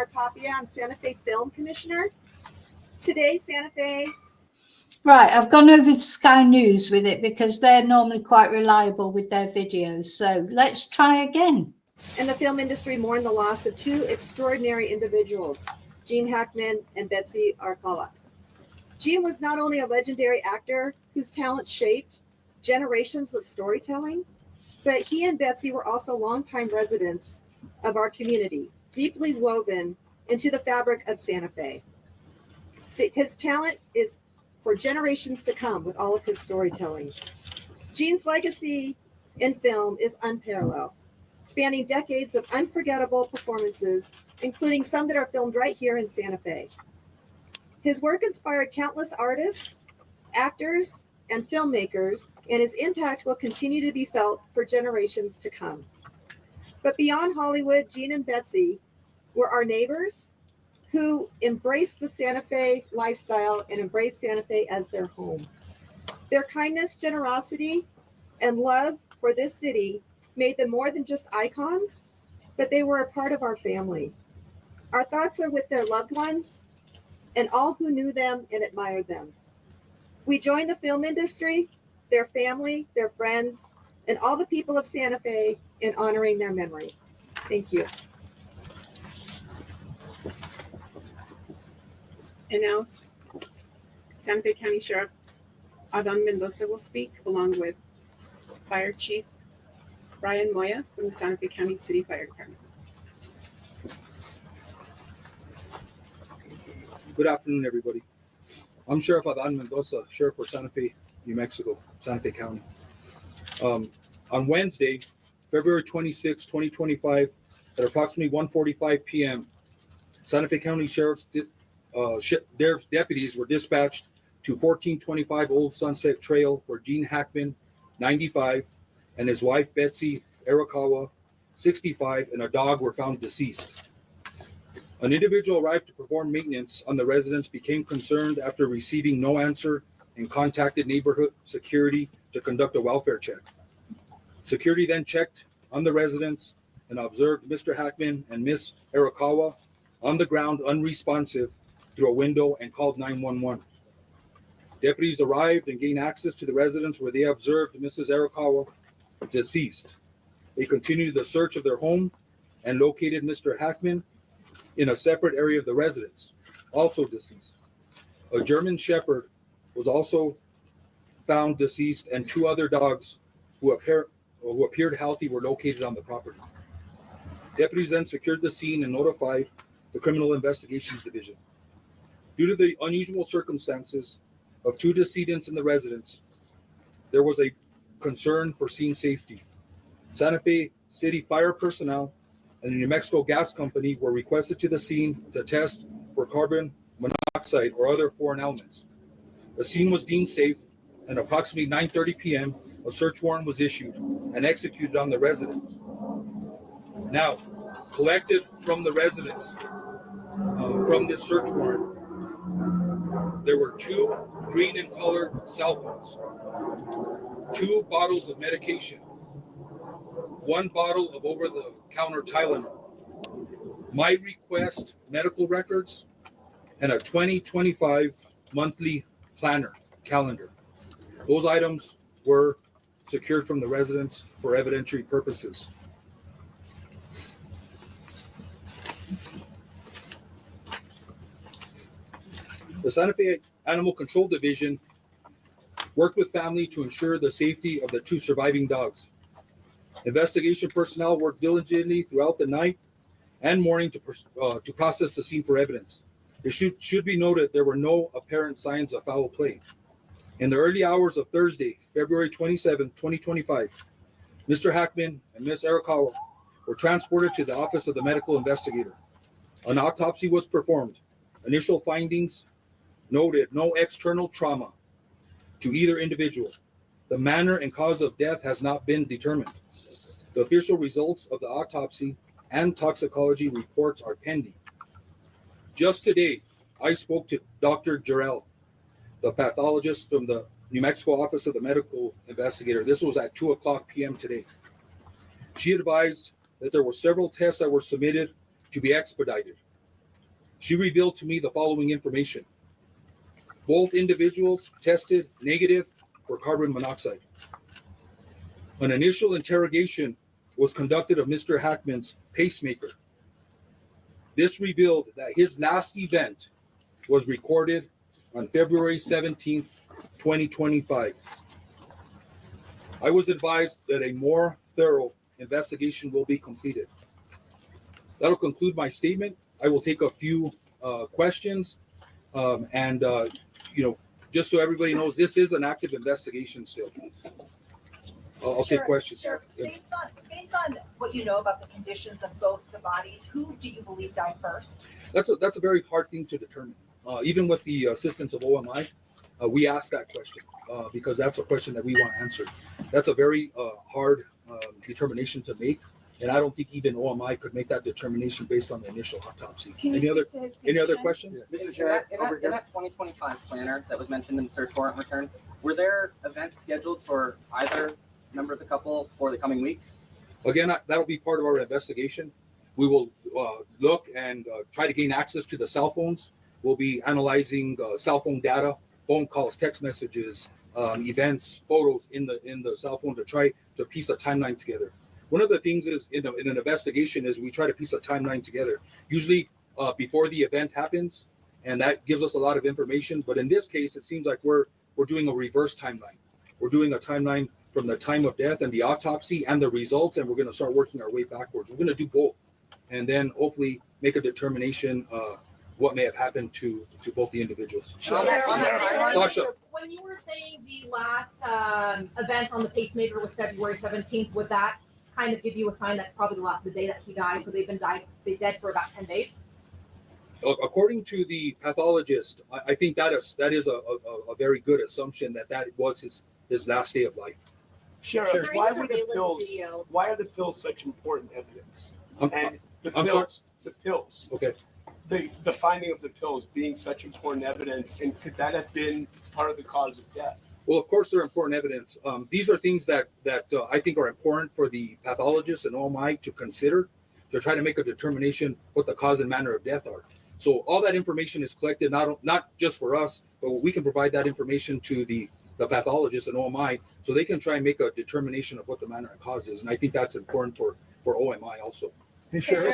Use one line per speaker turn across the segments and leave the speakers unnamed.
Mar Tapia. I'm Santa Fe Film Commissioner. Today, Santa Fe...
Right, I've gone over to Sky News with it because they're normally quite reliable with their videos. So let's try again.
And the film industry mourned the loss of two extraordinary individuals, Gene Hackman and Betsy Arakawa. Gene was not only a legendary actor whose talent shaped generations of storytelling, but he and Betsy were also longtime residents of our community, deeply woven into the fabric of Santa Fe. His talent is for generations to come with all of his storytelling. Gene's legacy in film is unparalleled, spanning decades of unforgettable performances, including some that are filmed right here in Santa Fe. His work inspired countless artists, actors, and filmmakers, and his impact will continue to be felt for generations to come. But beyond Hollywood, Gene and Betsy were our neighbors who embraced the Santa Fe lifestyle and embraced Santa Fe as their home. Their kindness, generosity, and love for this city made them more than just icons, but they were a part of our family. Our thoughts are with their loved ones and all who knew them and admired them. We join the film industry, their family, their friends, and all the people of Santa Fe in honoring their memory. Thank you.
And now, Santa Fe County Sheriff Adan Mendoza will speak, along with Fire Chief Brian Moya from the Santa Fe County City Fire Department.
Good afternoon, everybody. I'm Sheriff Adan Mendoza, Sheriff for Santa Fe, New Mexico, Santa Fe County. On Wednesday, February 26, 2025, at approximately 1:45 p.m., Santa Fe County Sheriff's deputies were dispatched to 1425 Old Sunset Trail, where Gene Hackman, 95, and his wife Betsy Arakawa, 65, and a dog were found deceased. An individual arrived to perform maintenance on the residence, became concerned after receiving no answer, and contacted neighborhood security to conduct a welfare check. Security then checked on the residence and observed Mr. Hackman and Miss Arakawa on the ground unresponsive through a window and called 911. Deputies arrived and gained access to the residence, where they observed Mrs. Arakawa deceased. They continued the search of their home and located Mr. Hackman in a separate area of the residence, also deceased. A German Shepherd was also found deceased, and two other dogs who appeared healthy were located on the property. Deputies then secured the scene and notified the Criminal Investigations Division. Due to the unusual circumstances of two decedents in the residence, there was a concern for scene safety. Santa Fe City fire personnel and the New Mexico Gas Company were requested to the scene to test for carbon monoxide or other foreign elements. The scene was deemed safe, and approximately 9:30 p.m., a search warrant was issued and executed on the residence. Now, collected from the residence, from this search warrant, there were two green and colored cell phones, two bottles of medication, one bottle of over-the-counter Tylenol, My Request medical records, and a 2025 monthly planner calendar. Those items were secured from the residence for evidentiary purposes. The Santa Fe Animal Control Division worked with family to ensure the safety of the two surviving dogs. Investigation personnel worked diligently throughout the night and morning to process the scene for evidence. It should be noted there were no apparent signs of foul play. In the early hours of Thursday, February 27, 2025, Mr. Hackman and Ms. Arakawa were transported to the office of the medical investigator. An autopsy was performed. Initial findings noted no external trauma to either individual. The manner and cause of death has not been determined. The official results of the autopsy and toxicology reports are pending. Just today, I spoke to Dr. Jarrell, the pathologist from the New Mexico Office of the Medical Investigator. This was at 2:00 p.m. today. She advised that there were several tests that were submitted to be expedited. She revealed to me the following information. Both individuals tested negative for carbon monoxide. An initial interrogation was conducted of Mr. Hackman's pacemaker. This revealed that his last event was recorded on February 17th, 2025. I was advised that a more thorough investigation will be completed. That'll conclude my statement. I will take a few questions, just so everybody knows, this is an active investigation still. I'll take questions.
Sure. Based on what you know about the conditions of both the bodies, who do you believe died first?
That's a very hard thing to determine. Even with the assistance of OMI, we asked that question because that's a question that we want answered. That's a very hard determination to make, and I don't think even OMI could make that determination based on the initial autopsy. Any other questions?
Mr. Chair, in that 2025 planner that was mentioned in the search warrant return, were there events scheduled for either member of the couple for the coming weeks?
Again, that'll be part of our investigation. We will look and try to gain access to the cell phones. We'll be analyzing cell phone data, phone calls, text messages, events, photos in the cell phone to try to piece a timeline together. One of the things is in an investigation is we try to piece a timeline together, usually before the event happens, and that gives us a lot of information. But in this case, it seems like we're doing a reverse timeline. We're doing a timeline from the time of death and the autopsy and the results, and we're going to start working our way backwards. We're going to do both, and then hopefully make a determination what may have happened to both the individuals. Sasha.
When you were saying the last event on the pacemaker was February 17th, would that kind of give you a sign that's probably the day that he died? So they're dead for about 10 days?
According to the pathologist, I think that is a very good assumption that was his last day of life.
Sheriff, why are the pills such important evidence? And the pills.
Okay.
The finding of the pills being such important evidence, and could that have been part of the cause of death?
Well, of course, they're important evidence. These are things that I think are important for the pathologist and OMI to consider to try to make a determination what the cause and manner of death are. So all that information is collected, not just for us, but we can provide that information to the pathologist and OMI so they can try and make a determination of what the manner of cause is. And I think that's important for OMI also.
Hey, Sheriff,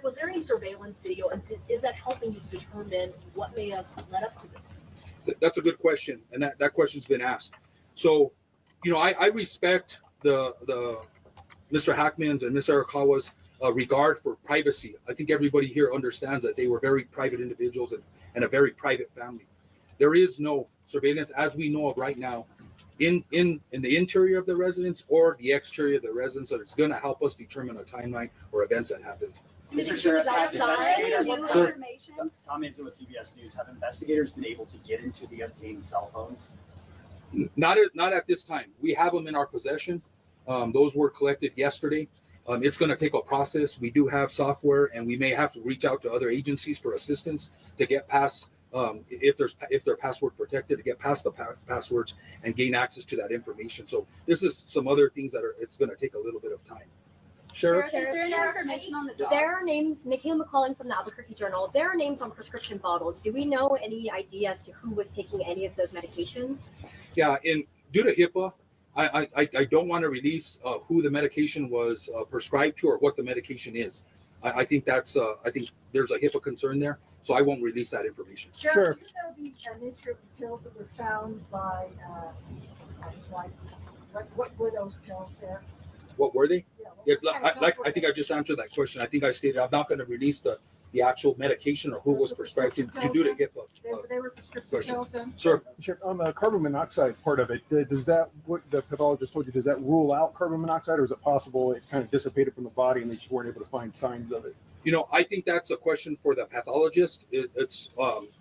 was there any surveillance video, and is that helping you to determine what may have led up to this?
That's a good question, and that question's been asked. So, I respect the Mr. Hackman's and Ms. Arakawa's regard for privacy. I think everybody here understands that they were very private individuals and a very private family. There is no surveillance as we know of right now in the interior of the residence or the exterior of the residence, so it's going to help us determine a timeline or events that happened.
Mr. Sheriff,
Tom Manson with CBS News. Have investigators been able to get into the obtained cell phones?
Not at this time. We have them in our possession. Those were collected yesterday. It's going to take a process. We do have software, and we may have to reach out to other agencies for assistance to get past, if they're password protected, to get past the passwords and gain access to that information. So this is some other things it's going to take a little bit of time.
Sheriff, is there any information on the dog? There are names, Nikhil McCulling from the Albuquerque Journal. There are names on prescription bottles. Do we know any idea as to who was taking any of those medications?
Yeah, due to HIPAA, I don't want to release who the medication was prescribed to or what the medication is. I think there's a HIPAA concern there, so I won't release that information.
Sure. Do you know the nature of the pills that were found by his wife? What were those pills there?
What were they?
Yeah,
I think I just answered that question. I think I stated I'm not going to release the actual medication or who was prescribed to do the HIPAA.
They were prescription pills then?
Sir.
On the carbon monoxide part of it, does that, what the pathologist told you, does that rule out carbon monoxide, or is it possible it kind of dissipated from the body and they just weren't able to find signs of it?
I think that's a question for the pathologist. It's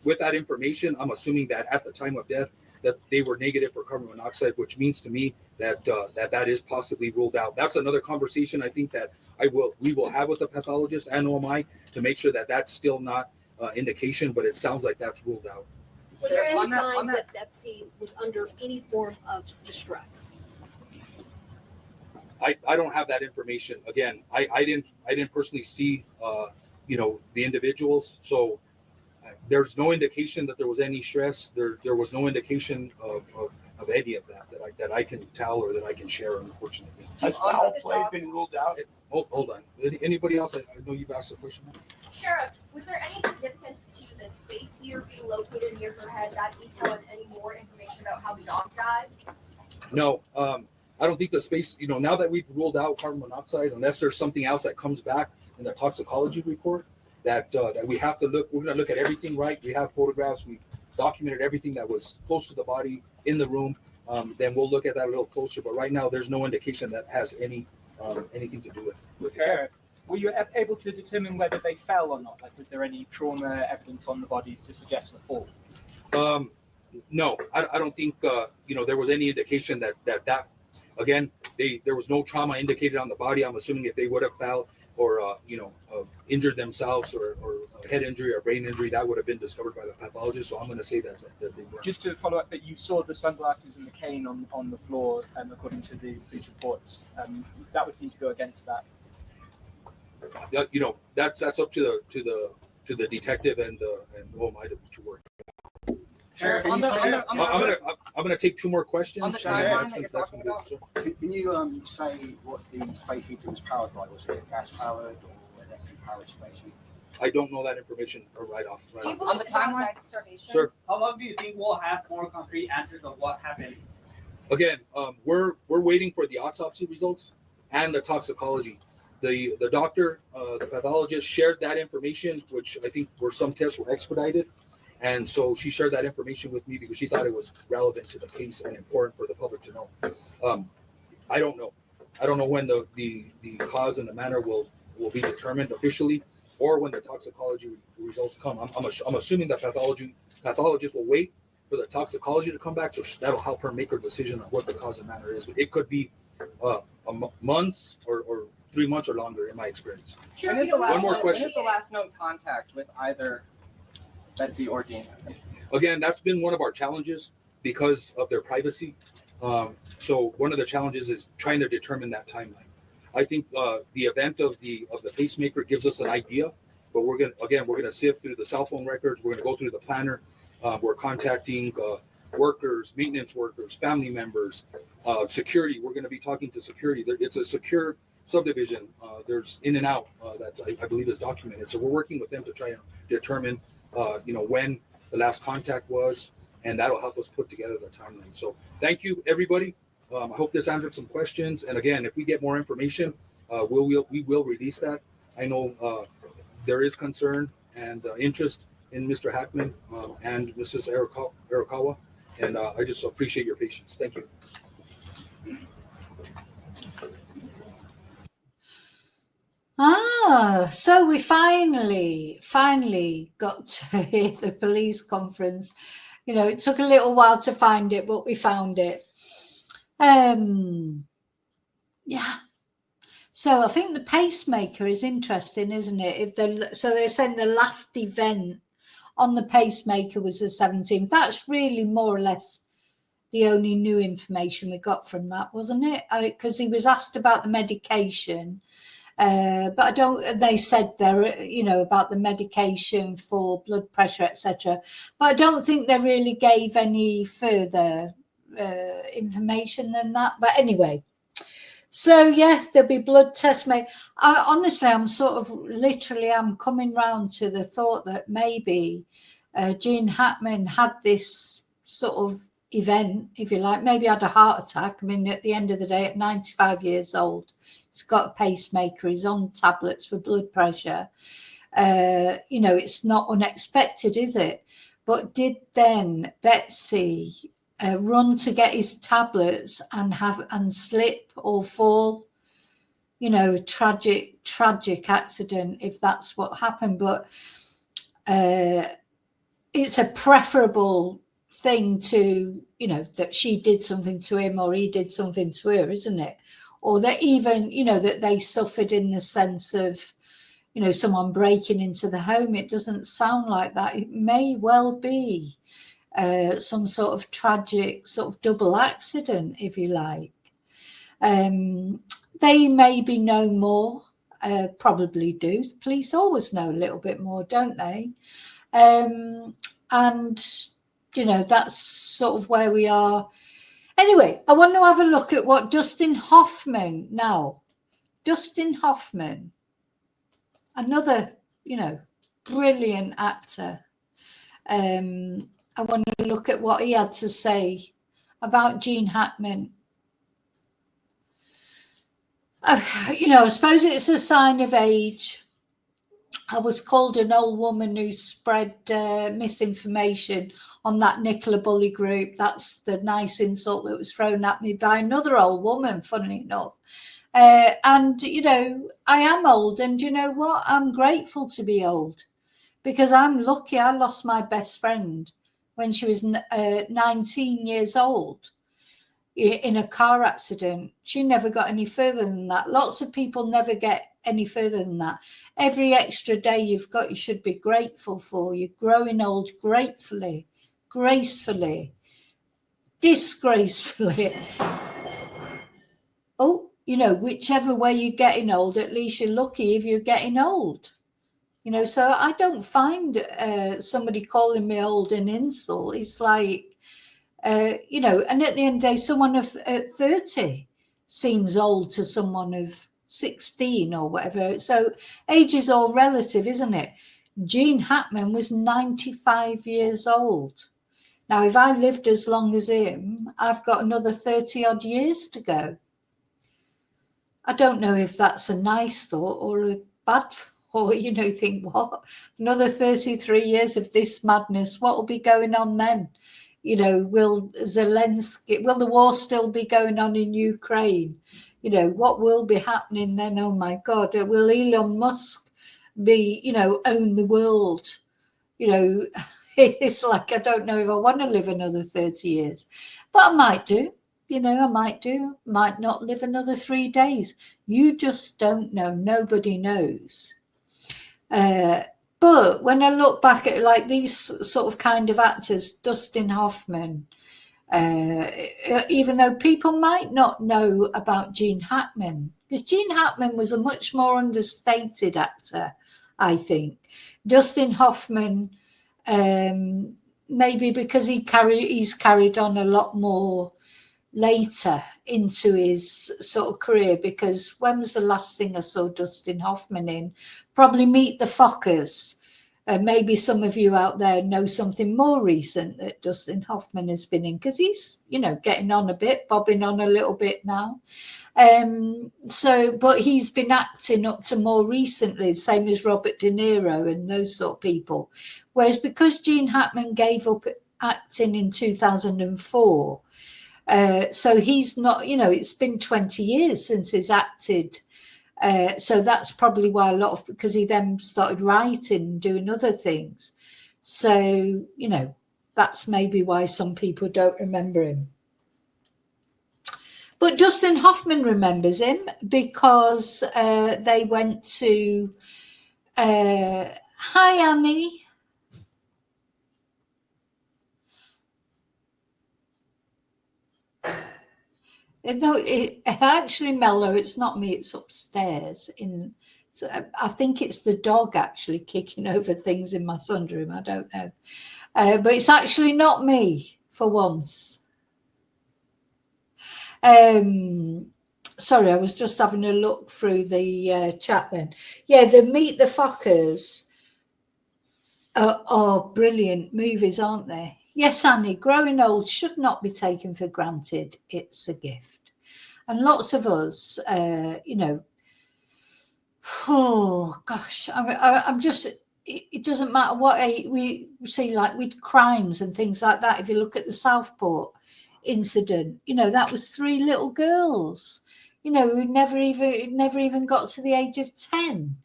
with that information, I'm assuming that at the time of death, that they were negative for carbon monoxide, which means to me that that is possibly ruled out. That's another conversation I think that we will have with the pathologist and OMI to make sure that that's still not indication, but it sounds like that's ruled out.
Were there any signs that Betsy was under any form of distress?
I don't have that information. Again, I didn't personally see the individuals. So there's no indication that there was any stress. There was no indication of any of that I can tell or that I can share, unfortunately.
Has foul play been ruled out?
Hold on. Anybody else? I know you've asked a question.
Sheriff, was there any significance to the space heater being located near her head that detailed any more information about how the dog died?
No, I don't think the space, now that we've ruled out carbon monoxide, unless there's something else that comes back in the toxicology report that we have to look, we're going to look at everything, right? We have photographs, we documented everything that was close to the body in the room. Then we'll look at that a little closer. But right now, there's no indication that has anything to do with it.
Were you able to determine whether they fell or not? Like, was there any trauma evidence on the bodies to suggest a fall?
No, I don't think there was any indication that again, there was no trauma indicated on the body. I'm assuming if they would have fell or injured themselves or a head injury or brain injury, that would have been discovered by the pathologist. So I'm going to say that they were. Just
to follow up, that you saw the sunglasses and the cane on the floor, according to the police reports. That would seem to go against that.
That's up to the detective and who am I to work.
Sheriff,
I'm gonna take two more questions.
On the timeline that you're talking about,
can you say what the space heater was powered by? Was it gas powered or electric powered space heater?
I don't know that information right off.
On the timeline,
Sir,
how long do you think we'll have more concrete answers of what happened?
Again, we're waiting for the autopsy results and the toxicology. The doctor, the pathologist shared that information, which I think some tests were expedited. And so she shared that information with me because she thought it was relevant to the case and important for the public to know. I don't know. I don't know when the cause and the manner will be determined officially, or when the toxicology results come. I'm assuming that pathologist will wait for the toxicology to come back, so that'll help her make her decision on what the cause and manner is. But it could be months or 3 months or longer, in my experience.
Sure.
One more question.
When is the last known contact with either Betsy or Gene?
Again, that's been one of our challenges because of their privacy. So one of the challenges is trying to determine that timeline. I think the event of the pacemaker gives us an idea, but we're gonna sift through the cell phone records. We're gonna go through the planner. We're contacting workers, maintenance workers, family members, security. We're gonna be talking to security. It's a secure subdivision. There's in and out that I believe is documented. So we're working with them to try and determine when the last contact was, and that'll help us put together the timeline. So thank you, everybody. I hope this answered some questions. And again, if we get more information, we will release that. I know there is concern and interest in Mr. Hackman and Mrs. Arakawa, and I just appreciate your patience. Thank you.
So we finally got to hear the police conference. It took a little while to find it, but we found it. Yeah. So I think the pacemaker is interesting, isn't it? So they're saying the last event on the pacemaker was the 17th. That's really more or less the only new information we got from that, wasn't it? Because he was asked about the medication. But they said there, about the medication for blood pressure, etc. But I don't think they really gave any further information than that. But anyway, so yeah, there'll be blood tests made. Honestly, I'm coming round to the thought that maybe Gene Hackman had this sort of event, if you like, maybe had a heart attack. I mean, at the end of the day, at 95 years old, he's got a pacemaker, he's on tablets for blood pressure. It's not unexpected, is it? But did then Betsy run to get his tablets and slip or fall? Tragic accident if that's what happened. But it's a preferable thing to, that she did something to him or he did something to her, isn't it? Or that even, that they suffered in the sense of, someone breaking into the home. It doesn't sound like that. It may well be some sort of tragic sort of double accident, if you like. They maybe know more probably do. The police always know a little bit more, don't they? And, you know, that's sort of where we are. Anyway, I want to have a look at what Dustin Hoffman now. Dustin Hoffman, another, you know, brilliant actor. I want to look at what he had to say about Gene Hackman. You know, I suppose it's a sign of age. I was called an old woman who spread misinformation on that Nicola Bully group. That's the nice insult that was thrown at me by another old woman, funnily enough. And, you know, I am old, and you know what? I'm grateful to be old, because I'm lucky. I lost my best friend when she was 19 years old in a car accident. She never got any further than that. Lots of people never get any further than that. Every extra day you've got, you should be grateful for. You're growing old gratefully, gracefully, disgracefully. Oh, you know, whichever way you're getting old, at least you're lucky if you're getting old. You know, so I don't find somebody calling me old an insult. It's like, you know, and at the end of the day, someone of 30 seems old to someone of 16 or whatever. So age is all relative, isn't it? Gene Hackman was 95 years old. Now, if I lived as long as him, I've got another 30 odd years to go. I don't know if that's a nice thought or a bad thought. You know, think, what? Another 33 years of this madness, what will be going on then? You know, will the war still be going on in Ukraine? You know, what will be happening then? Oh my God, will Elon Musk be, you know, own the world? You know, it's like, I don't know if I want to live another 30 years, but I might do. You know, might not live another 3 days. You just don't know. Nobody knows. But when I look back at like these sort of kind of actors, Dustin Hoffman, even though people might not know about Gene Hackman, because Gene Hackman was a much more understated actor, I think. Dustin Hoffman, maybe because he's carried on a lot more later into his sort of career, because when was the last thing I saw Dustin Hoffman in? Probably Meet the Fockers. Maybe some of you out there know something more recent that Dustin Hoffman has been in, because he's, you know, getting on a bit, bobbing on a little bit now. But he's been acting up to more recently, same as Robert De Niro and those sort of people. Whereas because Gene Hackman gave up acting in 2004, so he's not, you know, it's been 20 years since he's acted. So that's probably why because he then started writing and doing other things. So, you know, that's maybe why some people don't remember him. But Dustin Hoffman remembers him because they went to, hi, Annie. No, actually, Mello, it's not me, it's upstairs. So I think it's the dog actually kicking over things in my son's room. I don't know. But it's actually not me for once. Sorry, I was just having a look through the chat then. Yeah, the Meet the Fockers are brilliant movies, aren't they? Yes, Annie, growing old should not be taken for granted. It's a gift. And lots of us, you know, oh, gosh, I'm just, it doesn't matter what we see, like with crimes and things like that. If you look at the Southport incident, you know, that was 3 little girls, you know, who never even got to the age of 10,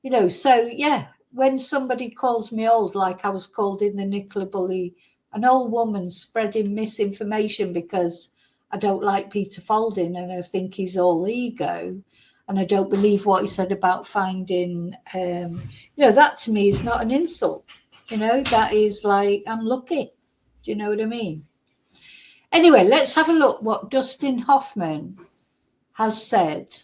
you know. So, yeah, when somebody calls me old, like I was called in the Nicola Bully, an old woman spreading misinformation because I don't like Peter Falding and I think he's all ego and I don't believe what he said about finding, you know, that to me is not an insult. You know, that is like, I'm lucky. Do you know what I mean? Anyway, let's have a look what Dustin Hoffman has said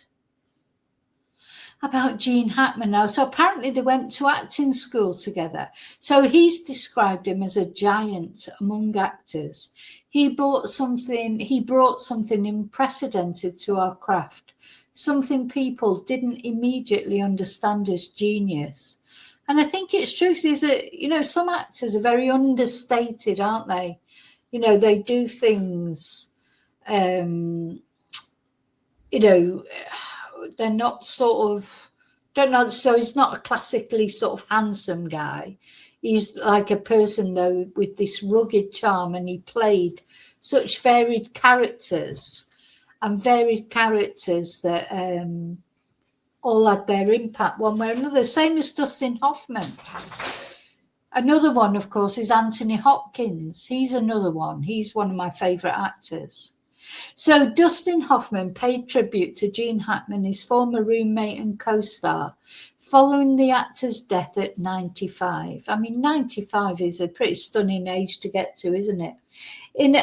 about Gene Hackman now. So apparently they went to acting school together. So he's described him as a giant among actors. He brought something unprecedented to our craft, something people didn't immediately understand as genius. And I think it's true. Some actors are very understated, aren't they? They do things, they're not don't know. So he's not a classically sort of handsome guy. He's like a person, though, with this rugged charm, and he played such varied characters that all had their impact one way or another. Same as Dustin Hoffman. Another one, of course, is Anthony Hopkins. He's another one. He's one of my favourite actors. So Dustin Hoffman paid tribute to Gene Hackman, his former roommate and co-star, following the actor's death at 95. I mean, 95 is a pretty stunning age to get to, isn't it? And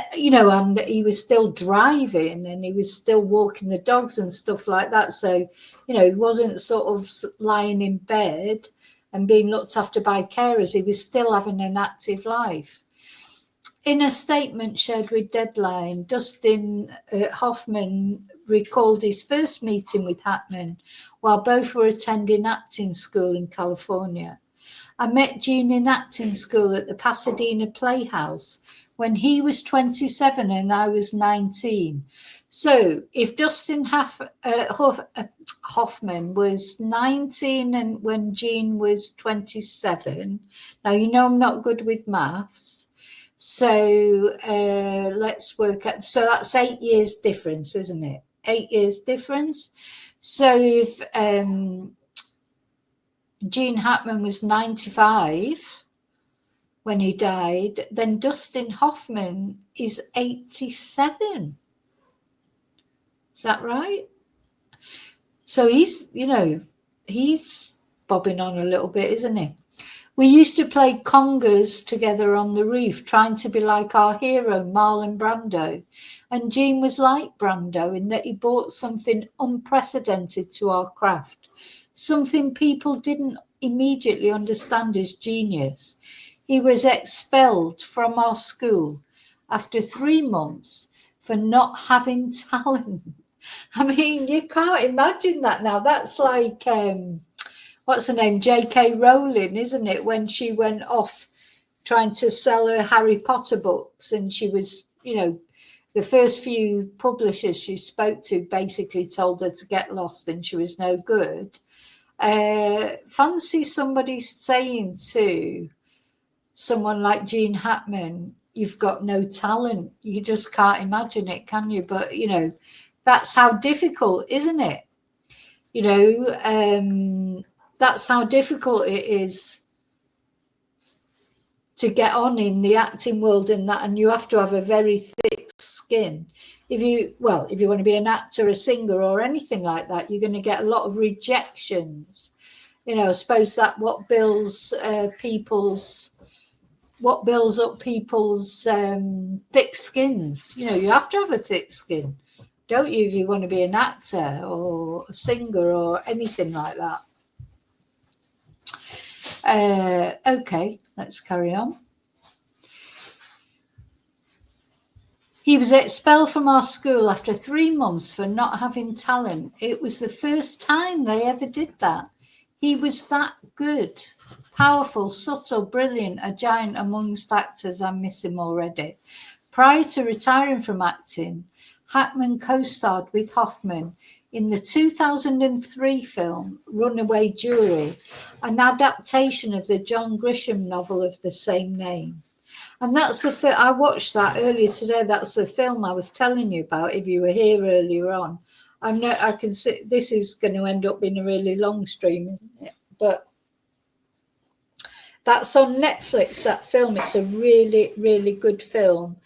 he was still driving and he was still walking the dogs and stuff like that. So, he wasn't sort of lying in bed and being looked after by carers. He was still having an active life. In a statement shared with Deadline, Dustin Hoffman recalled his first meeting with Hackman while both were attending acting school in California. I met Gene in acting school at the Pasadena Playhouse when he was 27 and I was 19. So if Dustin Hoffman was 19 and when Gene was 27, now I'm not good with maths. So let's work out. So that's 8 years difference, isn't it? 8 years difference. So if Gene Hackman was 95 when he died, then Dustin Hoffman is 87. Is that right? So he's bobbing on a little bit, isn't he? We used to play congas together on the reef, trying to be like our hero, Marlon Brando. And Gene was like Brando in that he brought something unprecedented to our craft, something people didn't immediately understand as genius. He was expelled from our school after 3 months for not having talent. I mean, you can't imagine that now. That's like... what's her name? J.K. Rowling, isn't it? When she went off trying to sell her Harry Potter books and she was, the first few publishers she spoke to basically told her to get lost and she was no good. Fancy somebody saying to someone like Gene Hackman, you've got no talent. You just can't imagine it, can you? But, that's how difficult, isn't it? That's how difficult it is to get on in the acting world and you have to have a very thick skin. If you want to be an actor, a singer or anything like that, you're going to get a lot of rejections. I suppose that what builds up people's thick skins. You have to have a thick skin, don't you, if you want to be an actor or a singer or anything like that. Okay, let's carry on. He was expelled from our school after 3 months for not having talent. It was the first time they ever did that. He was that good, powerful, subtle, brilliant, a giant amongst actors. I miss him already. Prior to retiring from acting, Hackman co-starred with Hoffman in the 2003 film Runaway Jury, an adaptation of the John Grisham novel of the same name. And that's the I watched that earlier today. That's the film I was telling you about. If you were here earlier on, I can see this is going to end up being a really long stream, isn't it? But that's on Netflix. That film. It's a really, really good film.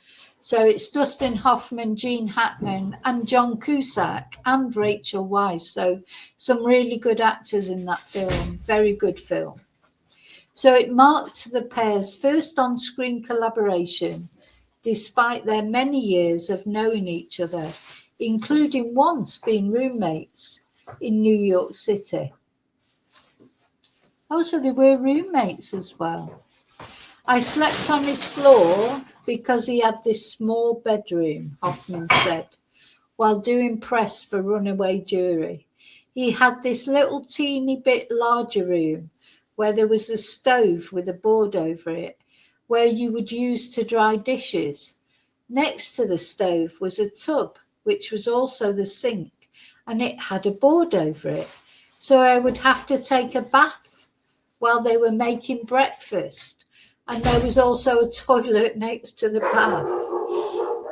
So it's Dustin Hoffman, Gene Hackman, and John Cusack, and Rachel Weisz. So some really good actors in that film. Very good film. So it marked the pair's first on-screen collaboration, despite their many years of knowing each other, including once being roommates in New York City. Also, they were roommates as well. I slept on his floor because he had this small bedroom, Hoffman said, while doing press for runaway jury. He had this little teeny bit larger room where there was a stove with a board over it, where you would use to dry dishes. Next to the stove was a tub, which was also the sink, and it had a board over it. So I would have to take a bath while they were making breakfast. And there was also a toilet next to the bath.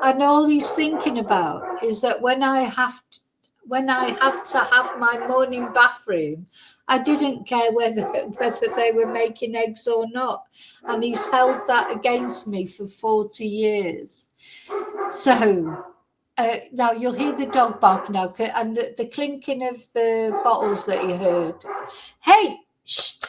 And all he's thinking about is that when I had to have my morning bathroom, I didn't care whether they were making eggs or not. And he's held that against me for 40 years. So now you'll hear the dog bark now, and the clinking of the bottles that you heard. Hey, shh!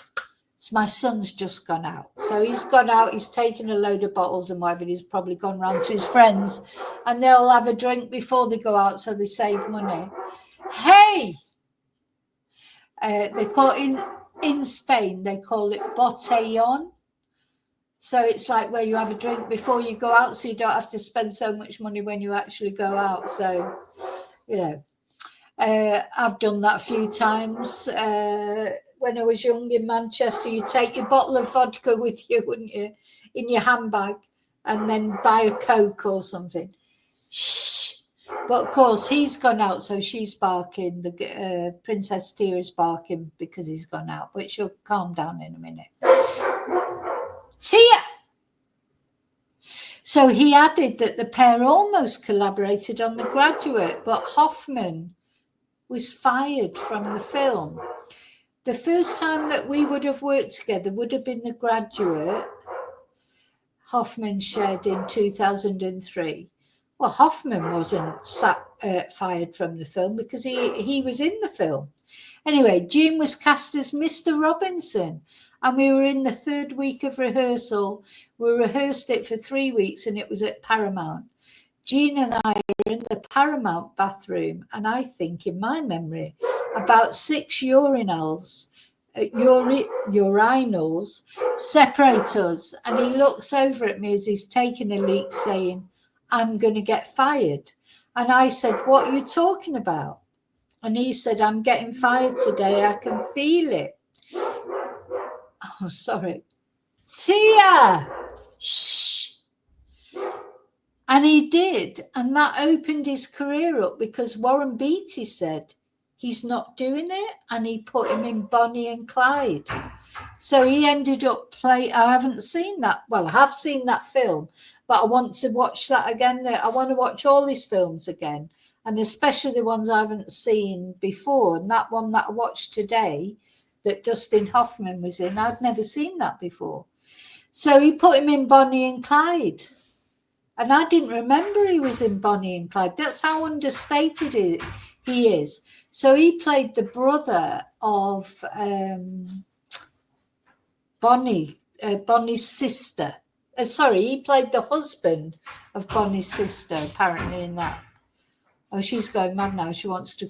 My son's just gone out. So he's gone out, he's taken a load of bottles and whatever, he's probably gone round to his friends and they'll have a drink before they go out so they save money. Hey! They call it, in Spain, they call it botellón. So it's like where you have a drink before you go out so you don't have to spend so much money when you actually go out. So, you know, I've done that a few times. When I was young in Manchester, you take your bottle of vodka with you, wouldn't you, in your handbag, and then buy a Coke or something. Shh! But of course, he's gone out, so she's barking. The Princess Tia is barking because he's gone out, but she'll calm down in a minute. Tia! So he added that the pair almost collaborated on The Graduate, but Hoffman was fired from the film. The first time that we would have worked together would have been The Graduate, Hoffman shared in 2003. Well, Hoffman wasn't fired from the film because he was in the film. Anyway, Gene was cast as Mr. Robinson, and we were in the third week of rehearsal. We rehearsed it for 3 weeks, and it was at Paramount. Gene and I were in the Paramount bathroom, and I think, in my memory, about 6 urinals separate us. And he looks over at me as he's taking a leak, saying, "I'm going to get fired." And I said, "What are you talking about?" And he said, "I'm getting fired today. I can feel it." Oh, sorry. Tia! Shh! And he did. And that opened his career up because Warren Beatty said he's not doing it. And he put him in Bonnie and Clyde. So he ended up I haven't seen that. Well, I have seen that film, but I want to watch that again. I want to watch all his films again, and especially the ones I haven't seen before. And that one that I watched today that Dustin Hoffman was in, I'd never seen that before. So he put him in Bonnie and Clyde. And I didn't remember he was in Bonnie and Clyde. That's how understated he is. So he played the brother of Bonnie's sister. He played the husband of Bonnie's sister, apparently, in that. Oh, she's going mad now. She wants to